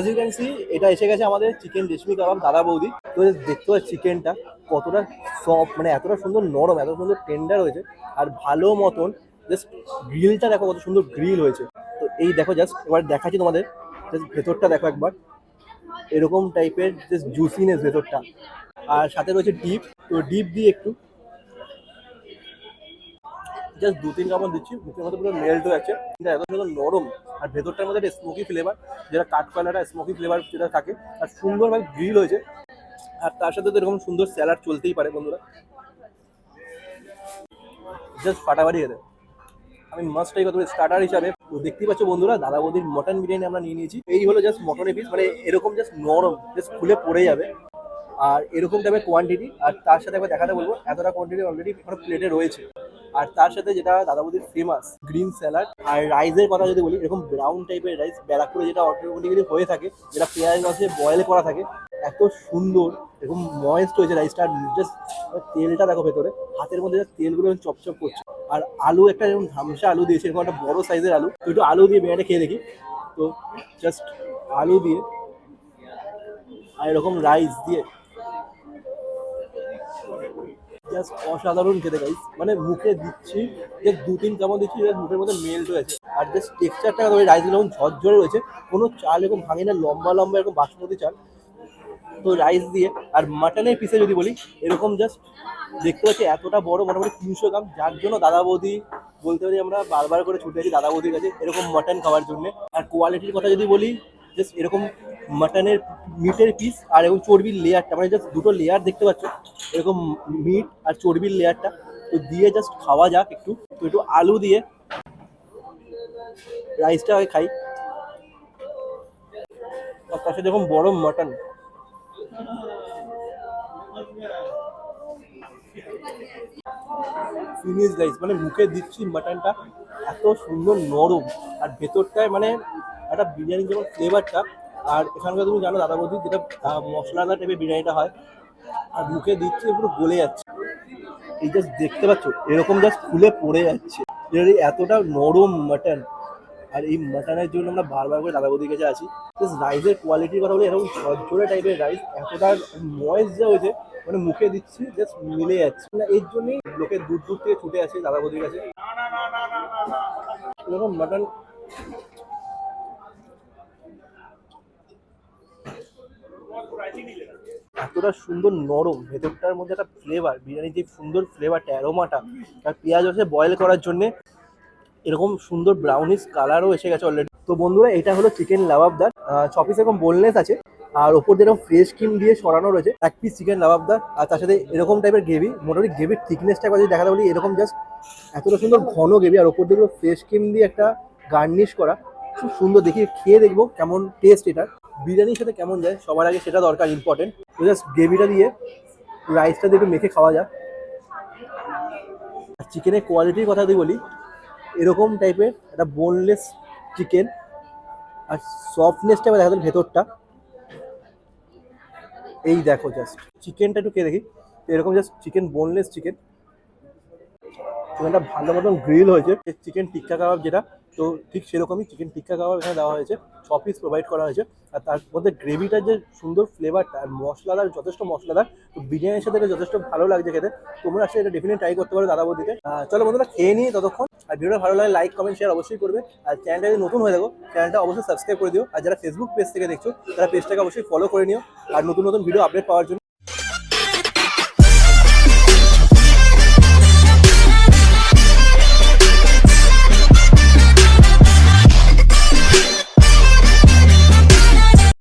As you can see এটা এসে গেছে আমাদের চিকেন রেশমি কাবাব দাদা বৌদি। তো দেখতে পাচ্ছি চিকেনটা কতটা সফট, মানে এতটা সুন্দর নরম, এত সুন্দর টেন্ডার হয়েছে। আর ভালো মতন জাস্ট গ্রিলটা দেখো কত সুন্দর গ্রিল হয়েছে। তো এই দেখো জাস্ট এবার দেখাচ্ছি তোমাদের, জাস্ট ভেতরটা দেখো একবার, এরকম টাইপের জাস্ট জুসিনেস ভেতরটা। আর সাথে রয়েছে ডিপ, তো ডিপ দিয়ে একটু জাস্ট 2-3 কামড় দিচ্ছি, মুখের মধ্যে পুরো মেল্ট হয়ে যাচ্ছে। এটা এত সুন্দর নরম, আর ভেতরটার মধ্যে একটা স্মোকি ফ্লেভার, যেটা কাঠ কয়লাটা স্মোকি ফ্লেভার যেটা থাকে, আর সুন্দরভাবে গ্রিল হয়েছে। আর তার সাথে তো এরকম সুন্দর স্যালাড চলতেই পারে বন্ধুরা, জাস্ট ফাটাফাটি খেতে। আমি মাস্ট ট্রাই করতে স্টার্টার হিসাবে। তো দেখতেই পাচ্ছ বন্ধুরা, দাদা বৌদির মটন বিরিয়ানি আমরা নিয়ে নিয়েছি। এই হলো জাস্ট মটনের পিস, মানে এরকম জাস্ট নরম, জাস্ট খুলে পড়ে যাবে। আর এরকম টাইপের কোয়ান্টিটি, আর তার সাথে একবার দেখাতে বলবো এতটা কোয়ান্টিটি অলরেডি এখানে প্লেটে রয়েছে। আর তার সাথে যেটা দাদা বৌদির ফেমাস গ্রিন স্যালাড। আর রাইসের কথা যদি বলি, এরকম ব্রাউন টাইপের রাইস, ব্যারাকপুরে যেটা অটোমেটিক্যালি হয়ে থাকে, যেটা পেঁয়াজ মাছে বয়েল করা থাকে, এত সুন্দর এরকম ময়েস্ট হয়েছে রাইসটা। আর জাস্ট তেলটা দেখো ভেতরে, হাতের মধ্যে জাস্ট তেলগুলো চপচপ করছে। আর আলু একটা এরকম ধামসা আলু দিয়েছে, এরকম একটা বড় সাইজের আলু। তো একটু আলু দিয়ে বিরিয়ানিটা খেয়ে দেখি। তো জাস্ট আলু দিয়ে আর এরকম রাইস দিয়ে জাস্ট অসাধারণ খেতে গাইস। মানে মুখে দিচ্ছি যে 2-3 চামচ দিচ্ছি, মুখের মধ্যে মেল্ট হয়েছে। আর জাস্ট টেক্সচারটা ওই রাইসগুলো এরকম ঝরঝরে রয়েছে, কোনো চাল এরকম ভাঙে না, লম্বা লম্বা এরকম বাসমতি চাল। তো রাইস দিয়ে আর মাটনের পিসে যদি বলি, এরকম জাস্ট দেখতে পাচ্ছি এতটা বড়, মোটামুটি 300 গ্রাম, যার জন্য দাদা বৌদি বলতে পারি আমরা বারবার করে ছুটে আছি দাদা বৌদির কাছে এরকম মাটন খাওয়ার জন্য। আর কোয়ালিটির কথা যদি বলি, জাস্ট এরকম মাটনের মিটের পিস আর এরকম চর্বির লেয়ারটা, মানে জাস্ট দুটো লেয়ার দেখতে পাচ্ছ, এরকম মিট আর চর্বির লেয়ারটা। তো দিয়ে জাস্ট খাওয়া যাক একটু। তো একটু আলু দিয়ে রাইসটা আগে খাই, আর তার সাথে এরকম বড় মাটন। ফিনিশ রাইস, মানে মুখে দিচ্ছি মাটনটা এত সুন্দর নরম, আর ভেতরটায় মানে একটা বিরিয়ানি যেমন ফ্লেভারটা। আর এখানকার তুমি জানো দাদা বৌদি যেটা মশলাদার টাইপের বিরিয়ানিটা হয়, আর মুখে দিচ্ছি পুরো গলে যাচ্ছে। এই জাস্ট দেখতে পাচ্ছ এরকম জাস্ট খুলে পড়ে যাচ্ছে, এতটা নরম মাটন। আর এই মাটনের জন্য আমরা বারবার করে দাদা বৌদির কাছে আসি। জাস্ট রাইসের কোয়ালিটির কথা বলি, এরকম ঝরঝরে টাইপের রাইস, এতটা ময়েস্ট যা হয়েছে, মানে মুখে দিচ্ছি জাস্ট মিলে যাচ্ছে না। এর জন্যই লোকে দূর দূর থেকে ছুটে আসে দাদা বৌদির কাছে। এরকম মাটন এতটা সুন্দর নরম, ভেতরটার মধ্যে একটা ফ্লেভার, বিরিয়ানির যে সুন্দর ফ্লেভারটা, অ্যারোমাটা। আর পেঁয়াজ হচ্ছে বয়েল করার জন্যে এরকম সুন্দর ব্রাউনিশ কালারও এসে গেছে অলরেডি। তো বন্ধুরা, এটা হলো চিকেন লাবাবদার। 6 পিস এরকম বোনলেস আছে, আর ওপর দিয়ে এরকম ফ্রেশ ক্রিম দিয়ে সরানো রয়েছে। 1 পিস চিকেন লাবাবদার, আর তার সাথে এরকম টাইপের গ্রেভি। মোটামুটি গ্রেভির থিকনেসটা যদি দেখাতে বলি, এরকম জাস্ট এতটা সুন্দর ঘন গ্রেভি, আর ওপর দিয়ে ফ্রেশ ক্রিম দিয়ে একটা গার্নিশ করা, খুব সুন্দর। দেখি খেয়ে দেখবো কেমন টেস্ট এটা, বিরিয়ানির সাথে কেমন যায়, সবার আগে সেটা দরকার, ইম্পর্টেন্ট। তো জাস্ট গ্রেভিটা দিয়ে রাইসটা দিয়ে একটু মেখে খাওয়া যায়। আর চিকেনের কোয়ালিটির কথা যদি বলি, এরকম টাইপের একটা বোনলেস চিকেন, আর সফটনেসটা দেখা যায় ভেতরটা। এই দেখো জাস্ট চিকেনটা একটু খেয়ে দেখি। তো এরকম জাস্ট চিকেন, বোনলেস চিকেন, চিকেনটা ভালো মতন গ্রিল হয়েছে। চিকেন টিক্কা কাবাব যেটা, তো ঠিক সেরকমই চিকেন টিক্কা কাবাব এখানে দেওয়া হয়েছে। 6 পিস প্রোভাইড করা হয়েছে, আর তার মধ্যে গ্রেভিটার যে সুন্দর ফ্লেভারটা, আর মশলাদার, যথেষ্ট মশলাদার। তো বিরিয়ানির সাথে এটা যথেষ্ট ভালো লাগছে খেতে। তোমরা আসলে এটা ডেফিনেটলি ট্রাই করতে পারো দাদা বৌদিতে। চলো বন্ধুরা, খেয়ে নিই ততক্ষণ। আর ভিডিওটা ভালো লাগে লাইক, কমেন্ট, শেয়ার অবশ্যই করবে। আর চ্যানেলটা যদি নতুন হয়ে থাকো, চ্যানেলটা অবশ্যই সাবস্ক্রাইব করে দিও। আর যারা ফেসবুক পেজ থেকে দেখছো, তারা পেজটাকে অবশ্যই ফলো করে নিও, আর নতুন নতুন ভিডিও আপডেট পাওয়ার জন্য।